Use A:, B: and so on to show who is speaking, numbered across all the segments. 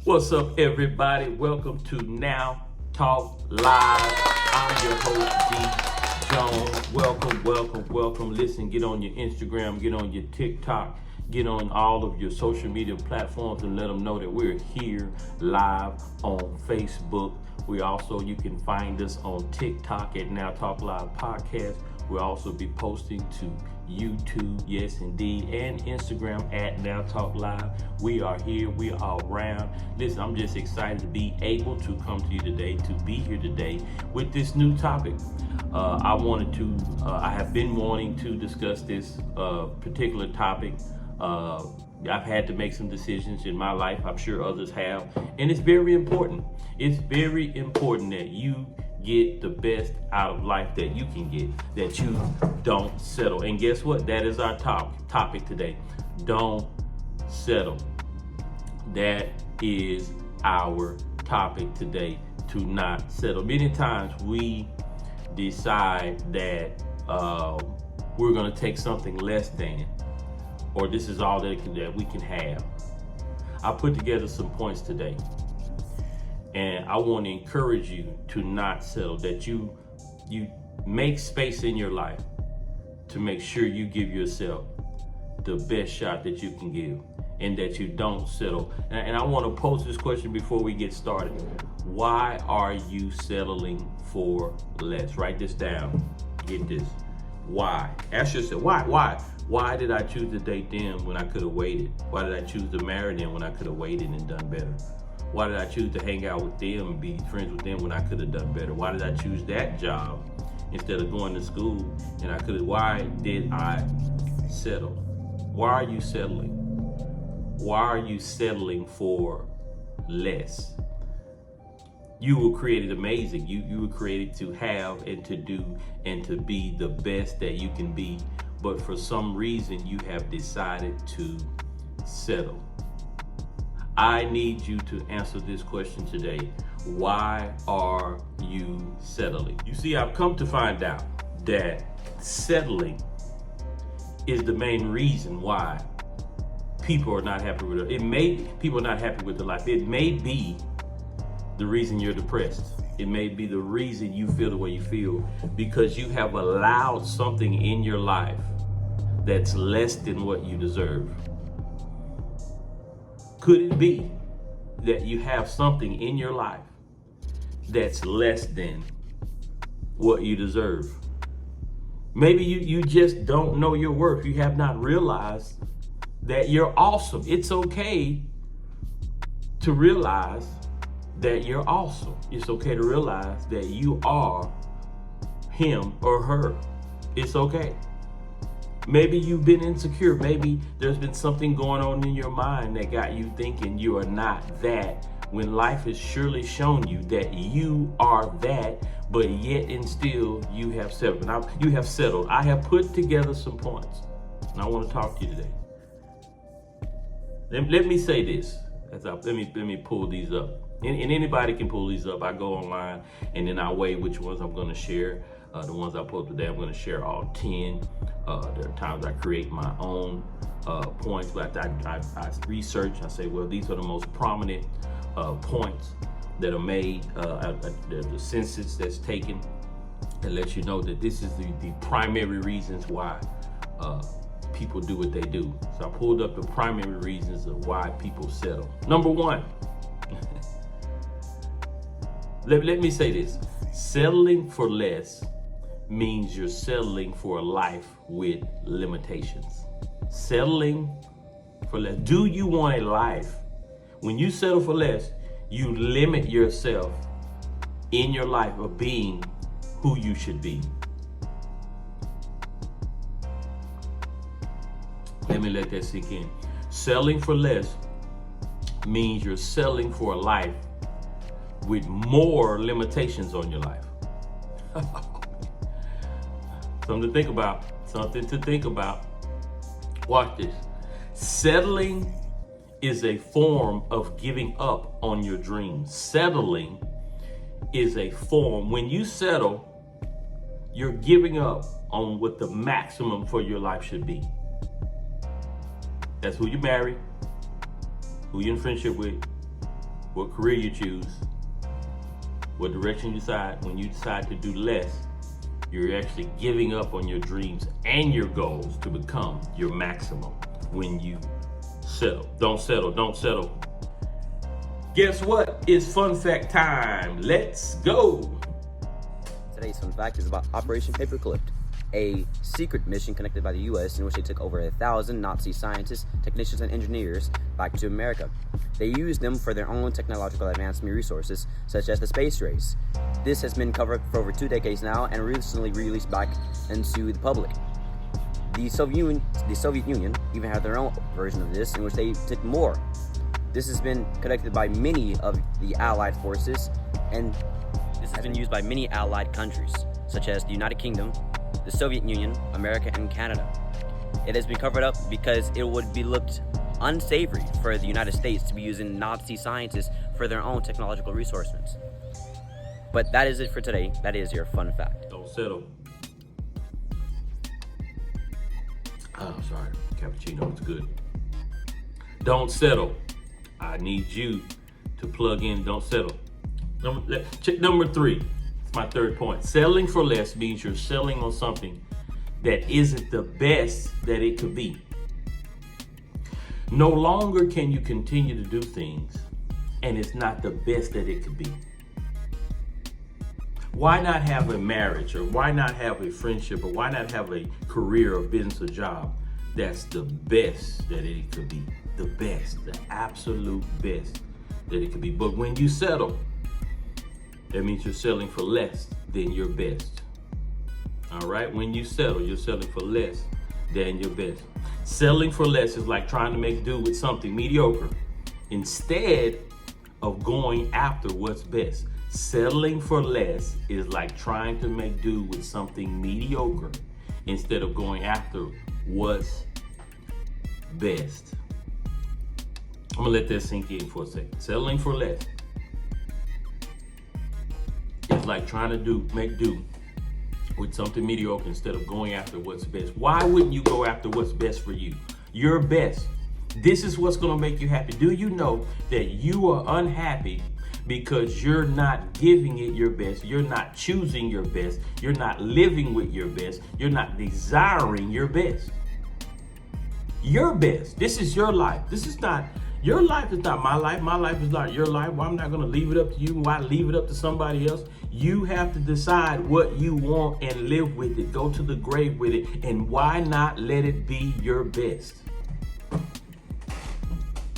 A: What's up, everybody? Welcome to Now Talk Live. I'm your host, D.Jones. Welcome. Listen, get on your Instagram, get on your TikTok, get on all of your social media platforms and let them know that we're here live on Facebook. You can find us on TikTok at Now Talk Live Podcast. We'll also be posting to YouTube, yes indeed, and Instagram at Now Talk Live. We are here, we are around. Listen, I'm just excited to be able to come to you today, to be here today with this new topic. I have been wanting to discuss this particular topic. I've had to make some decisions in my life. I'm sure others have. And it's very important. It's very important that you get the best out of life that you can get, that you don't settle. And guess what? That is our topic today. Don't settle. That is our topic today, to not settle. Many times we decide that we're going to take something less than, or this is all that we can have. I put together some points today, and I want to encourage you to not settle, that you make space in your life to make sure you give yourself the best shot that you can give, and that you don't settle. And I want to pose this question before we get started. Why are you settling for less? Write this down. Get this. Why? Ask yourself, why? Why did I choose to date them when I could have waited? Why did I choose to marry them when I could have waited and done better? Why did I choose to hang out with them and be friends with them when I could have done better? Why did I choose that job instead of going to school and I could have? Why did I settle? Why are you settling? Why are you settling for less? You were created amazing. You were created to have and to do and to be the best that you can be. But for some reason, you have decided to settle. I need you to answer this question today. Why are you settling? You see, I've come to find out that settling is the main reason why people are not happy with it. People are not happy with their life. It may be the reason you're depressed. It may be the reason you feel the way you feel, because you have allowed something in your life that's less than what you deserve. Could it be that you have something in your life that's less than what you deserve? Maybe you just don't know your worth. You have not realized that you're awesome. It's okay to realize that you're awesome. It's okay to realize that you are him or her. It's okay. Maybe you've been insecure. Maybe there's been something going on in your mind that got you thinking you are not that, when life has surely shown you that you are that, but yet and still you have settled. Now, you have settled. I have put together some points, and I want to talk to you today. Let me say this. Let me pull these up. And anybody can pull these up. I go online and then I weigh which ones I'm going to share. The ones I pulled today, I'm going to share all 10. There are times I create my own points, but I research. I say, well, these are the most prominent points that are made. The census that's taken, and let you know that this is the primary reasons why people do what they do. So I pulled up the primary reasons of why people settle. Number one. Let me say this. Settling for less means you're settling for a life with limitations. Settling for less. Do you want a life? When you settle for less, you limit yourself in your life of being who you should be. Let me let that sink in. Settling for less means you're settling for a life with more limitations on your life. Something to think about. Watch this. Settling is a form of giving up on your dreams. Settling is a form. When you settle, you're giving up on what the maximum for your life should be. That's who you marry, who you're in friendship with, what career you choose, what direction you decide. When you decide to do less, you're actually giving up on your dreams and your goals to become your maximum. When you settle, don't settle, don't settle. Guess what? It's fun fact time. Let's go.
B: Today's fun fact is about Operation Paperclip, a secret mission conducted by the U.S. in which they took over 1,000 Nazi scientists, technicians, and engineers back to America. They used them for their own technological advancement resources, such as the space race. This has been covered for over 2 decades now and recently released back into the public. The Soviet Union even had their own version of this, in which they did more. This has been conducted by many of the Allied forces, and this has been used by many Allied countries, such as the United Kingdom, the Soviet Union, America, and Canada. It has been covered up because it would be looked unsavory for the United States to be using Nazi scientists for their own technological resources. But that is it for today. That is your fun fact.
A: Don't settle. Oh, sorry. Cappuccino is good. Don't settle. I need you to plug in. Don't settle. Number 3. It's my third point. Settling for less means you're settling on something that isn't the best that it could be. No longer can you continue to do things and it's not the best that it could be. Why not have a marriage, or why not have a friendship, or why not have a career or business or job that's the best that it could be? The best, the absolute best that it could be. But when you settle, that means you're settling for less than your best. All right? When you settle, you're settling for less than your best. Settling for less is like trying to make do with something mediocre instead of going after what's best. Settling for less is like trying to make do with something mediocre instead of going after what's best. I'm gonna let that sink in for a second. Settling for less is like trying to make do with something mediocre instead of going after what's best. Why wouldn't you go after what's best for you? Your best. This is what's gonna make you happy. Do you know that you are unhappy because you're not giving it your best? You're not choosing your best. You're not living with your best. You're not desiring your best. Your best. This is your life. This is not, your life is not my life. My life is not your life. Well, I'm not going to leave it up to you. Why leave it up to somebody else? You have to decide what you want and live with it. Go to the grave with it. And why not let it be your best?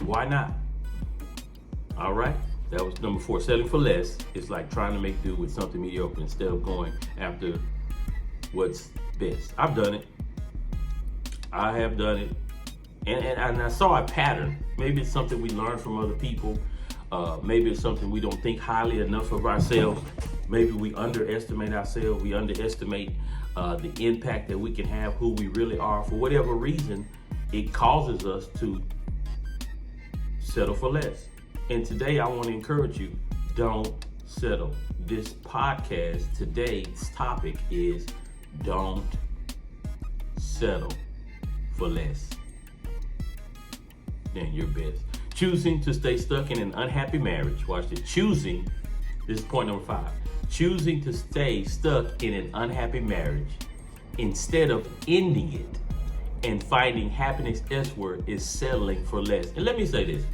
A: Why not? All right. That was number 4. Settling for less is like trying to make do with something mediocre instead of going after what's best. I've done it. I have done it. And I saw a pattern. Maybe it's something we learn from other people. Maybe it's something we don't think highly enough of ourselves. Maybe we underestimate ourselves. We underestimate the impact that we can have, who we really are. For whatever reason, it causes us to settle for less. And today I want to encourage you, don't settle. This podcast, today's topic is don't settle for less than your best. Choosing to stay stuck in an unhappy marriage. Watch this. This is point number 5. Choosing to stay stuck in an unhappy marriage instead of ending it and finding happiness elsewhere is settling for less. And let me say this.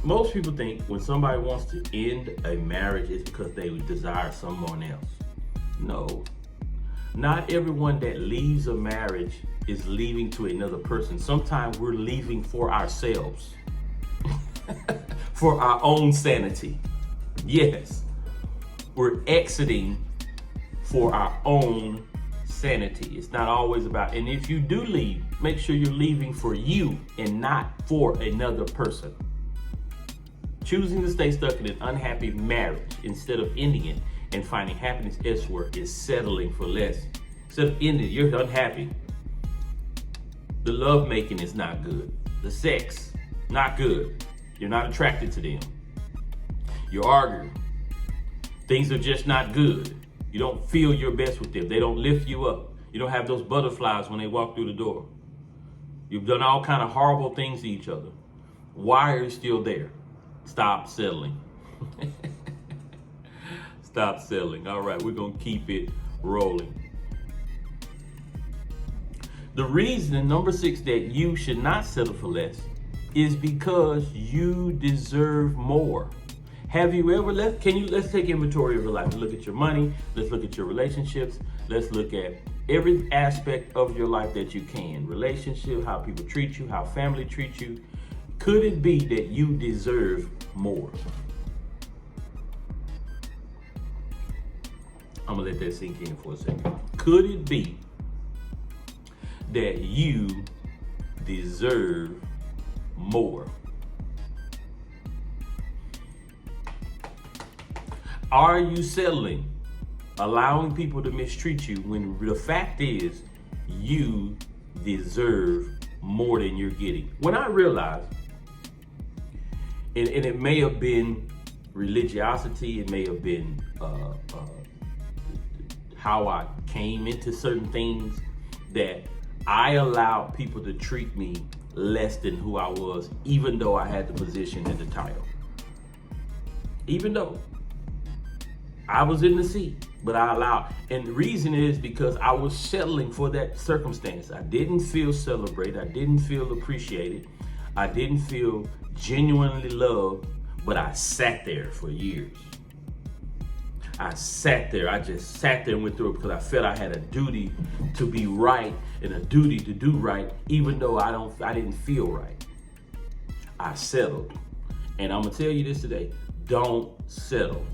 A: Most people think when somebody wants to end a marriage, it's because they desire someone else. No. Not everyone that leaves a marriage is leaving to another person. Sometimes we're leaving for ourselves, for our own sanity. Yes, we're exiting for our own sanity. It's not always about, and if you do leave, make sure you're leaving for you and not for another person. Choosing to stay stuck in an unhappy marriage instead of ending it and finding happiness elsewhere is settling for less. Instead of ending it, you're unhappy. The love making is not good. The sex, not good. You're not attracted to them. You're arguing. Things are just not good. You don't feel your best with them. They don't lift you up. You don't have those butterflies when they walk through the door. You've done all kind of horrible things to each other. Why are you still there? Stop settling. Stop settling. All right, we're going to keep it rolling. The reason, number 6, that you should not settle for less is because you deserve more. Have you ever, let's take inventory of your life. Let's look at your money. Let's look at your relationships. Let's look at every aspect of your life that you can. Relationship, how people treat you, how family treats you. Could it be that you deserve more? I'm gonna let that sink in for a second. Could it be that you deserve more? Are you settling, allowing people to mistreat you when the fact is you deserve more than you're getting? When I realized, and it may have been religiosity, it may have been how I came into certain things, that I allowed people to treat me less than who I was, even though I had the position and the title. Even though I was in the seat, but I allowed. And the reason is because I was settling for that circumstance. I didn't feel celebrated. I didn't feel appreciated. I didn't feel genuinely loved, but I sat there for years. I sat there. I just sat there and went through it because I felt I had a duty to be right and a duty to do right, even though I didn't feel right. I settled. And I'm gonna tell you this today: don't settle.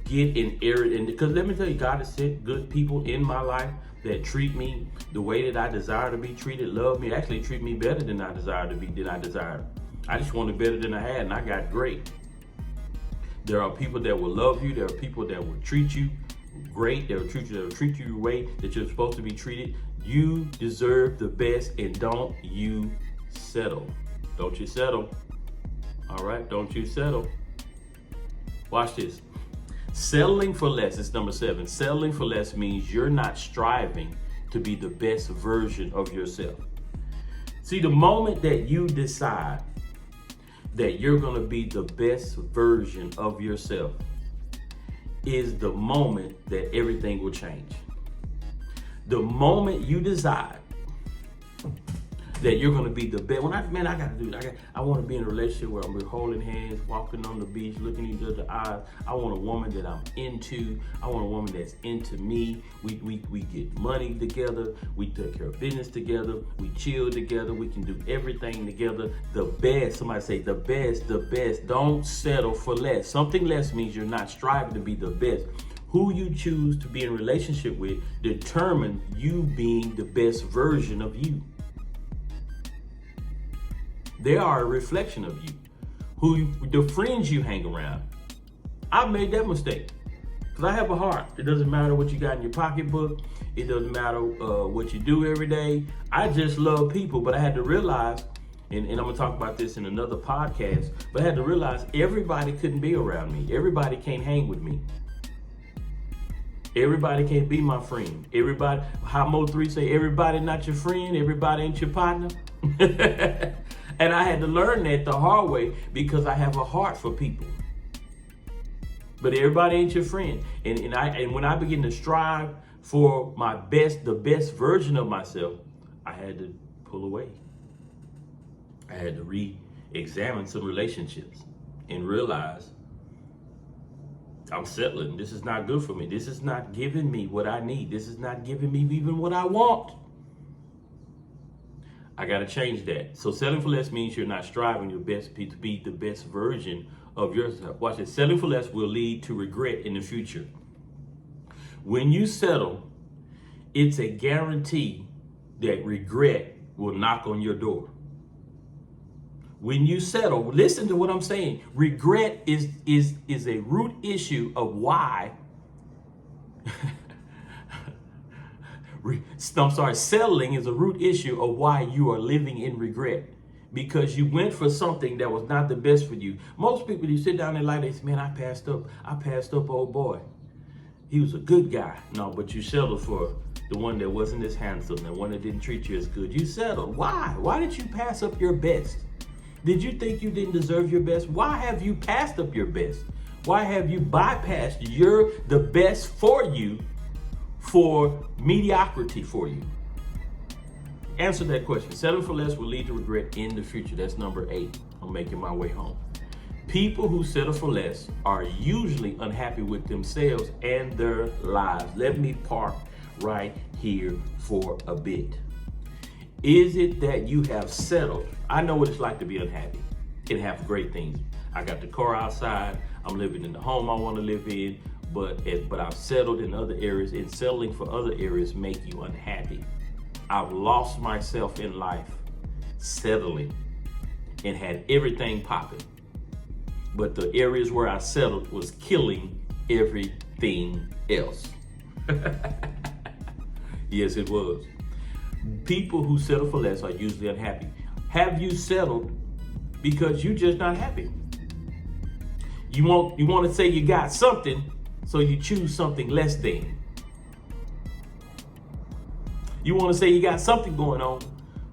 A: Get in error, and because let me tell you, God has sent good people in my life that treat me the way that I desire to be treated, love me, actually treat me better than I desire to be, than I desired. I just wanted better than I had, and I got great. There are people that will love you. There are people that will treat you great. That will treat you the way that you're supposed to be treated. You deserve the best, and don't you settle. Don't you settle. All right, don't you settle. Watch this. Settling for less is number 7. Settling for less means you're not striving to be the best version of yourself. See, the moment that you decide that you're going to be the best version of yourself is the moment that everything will change. The moment you decide that you're going to be the best. I want to be in a relationship where I'm holding hands, walking on the beach, looking each other in the eyes. I want a woman that I'm into. I want a woman that's into me. We get money together. We take care of business together. We chill together. We can do everything together. The best. Somebody say the best, the best. Don't settle for less. Something less means you're not striving to be the best. Who you choose to be in a relationship with determines you being the best version of you. They are a reflection of you. The friends you hang around. I've made that mistake because I have a heart. It doesn't matter what you got in your pocketbook. It doesn't matter what you do every day. I just love people, but I had to realize, and I'm gonna talk about this in another podcast, but I had to realize everybody couldn't be around me. Everybody can't hang with me. Everybody can't be my friend. Everybody, how Mo3 say, everybody not your friend, everybody ain't your partner. And I had to learn that the hard way because I have a heart for people. But everybody ain't your friend. And when I begin to strive for the best version of myself, I had to pull away. I had to re-examine some relationships and realize I'm settling. This is not good for me. This is not giving me what I need. This is not giving me even what I want. I got to change that. So settling for less means you're not striving your best to be the best version of yourself. Watch this. Settling for less will lead to regret in the future. When you settle, it's a guarantee that regret will knock on your door. When you settle, listen to what I'm saying. Regret is a root issue of why. Settling is a root issue of why you are living in regret. Because you went for something that was not the best for you. Most people, you sit down in life, they say, man, I passed up old boy. He was a good guy. No, but you settled for the one that wasn't as handsome, the one that didn't treat you as good. You settled. Why? Why did you pass up your best? Did you think you didn't deserve your best? Why have you passed up your best? Why have you bypassed the best for you for mediocrity for you? Answer that question. Settling for less will lead to regret in the future. That's number 8. I'm making my way home. People who settle for less are usually unhappy with themselves and their lives. Let me park right here for a bit. Is it that you have settled? I know what it's like to be unhappy and have great things. I got the car outside. I'm living in the home I want to live in, but I've settled in other areas, and settling for other areas make you unhappy. I've lost myself in life settling and had everything popping. But the areas where I settled was killing everything else. Yes, it was. People who settle for less are usually unhappy. Have you settled because you're just not happy? You want to say you got something, so you choose something less than. You want to say you got something going on,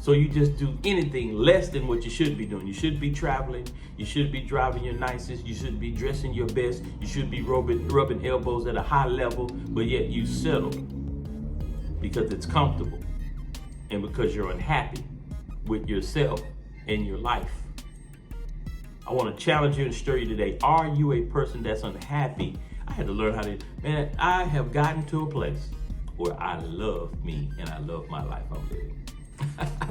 A: so you just do anything less than what you should be doing. You should be traveling. You should be driving your nicest. You should be dressing your best. You should be rubbing elbows at a high level, but yet you settle because it's comfortable and because you're unhappy with yourself and your life. I want to challenge you and stir you today. Are you a person that's unhappy? I had to learn how to, I have gotten to a place where I love me and I love my life I'm living.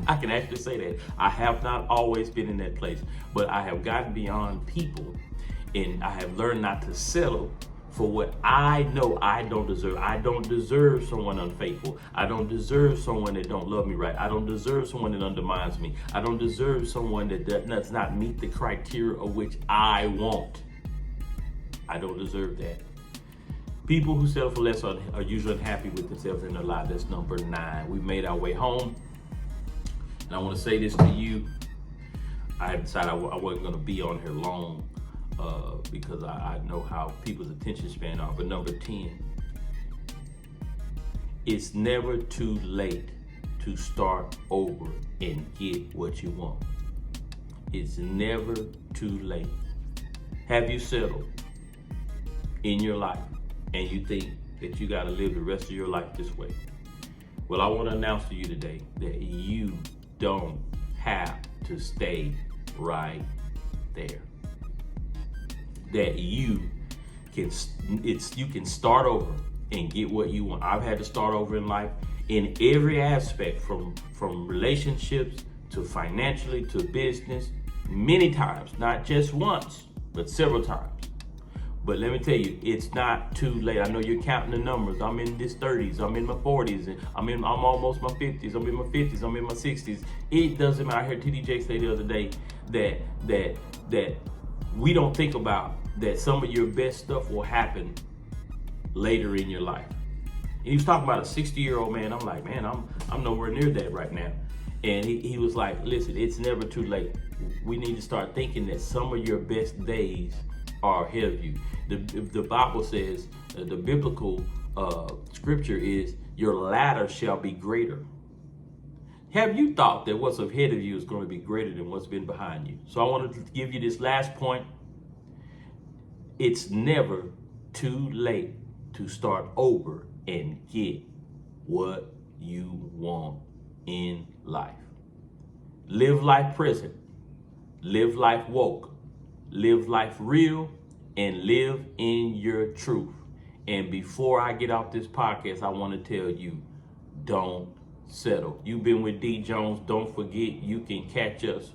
A: I can actually say that. I have not always been in that place, but I have gotten beyond people, and I have learned not to settle for what I know I don't deserve. I don't deserve someone unfaithful. I don't deserve someone that don't love me right. I don't deserve someone that undermines me. I don't deserve someone that does not meet the criteria of which I want. I don't deserve that. People who settle for less are usually unhappy with themselves and their lives. That's number 9. We made our way home. And I want to say this to you. I had decided I wasn't going to be on here long because I know how people's attention span are. But number 10, it's never too late to start over and get what you want. It's never too late. Have you settled in your life and you think that you got to live the rest of your life this way? Well, I want to announce to you today that you don't have to stay right there. That you can start over and get what you want. I've had to start over in life in every aspect, from relationships to financially to business, many times, not just once, but several times. But let me tell you, it's not too late. I know you're counting the numbers. I'm in this 30s, I'm in my 40s, and I'm almost my 50s, I'm in my 50s, I'm in my 60s. It doesn't matter. I heard TD say the other day that we don't think about that some of your best stuff will happen later in your life. And he was talking about a 60-year-old man. I'm like, man, I'm nowhere near that right now. And he was like, listen, it's never too late. We need to start thinking that some of your best days are ahead of you. The Bible says, the biblical scripture is, your latter shall be greater. Have you thought that what's ahead of you is going to be greater than what's been behind you? So I wanted to give you this last point. It's never too late to start over and get what you want in life. Live life present. Live life woke. Live life real, and live in your truth. And before I get off this podcast, I want to tell you, don't settle. You've been with D.Jones. Don't forget, you can catch us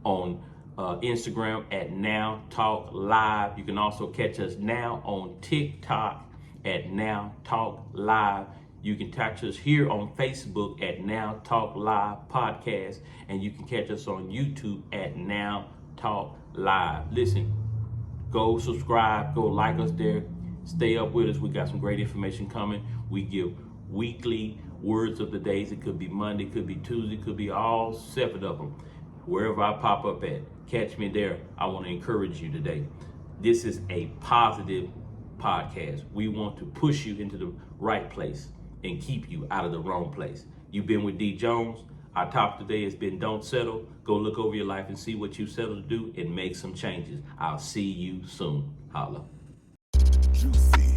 A: on Instagram at Now Talk Live. You can also catch us now on TikTok at Now Talk Live. You can catch us here on Facebook at Now Talk Live Podcast, and you can catch us on YouTube at Now Talk Live. Listen, go subscribe, go like us there, stay up with us. We got some great information coming. We give weekly words of the days. It could be Monday, could be Tuesday, could be all 7 of them. Wherever I pop up at, catch me there. I want to encourage you today. This is a positive podcast. We want to push you into the right place and keep you out of the wrong place. You've been with D. Jones. Our topic today has been don't settle. Go look over your life and see what you settled to do and make some changes. I'll see you soon. Holla.
C: Juicy.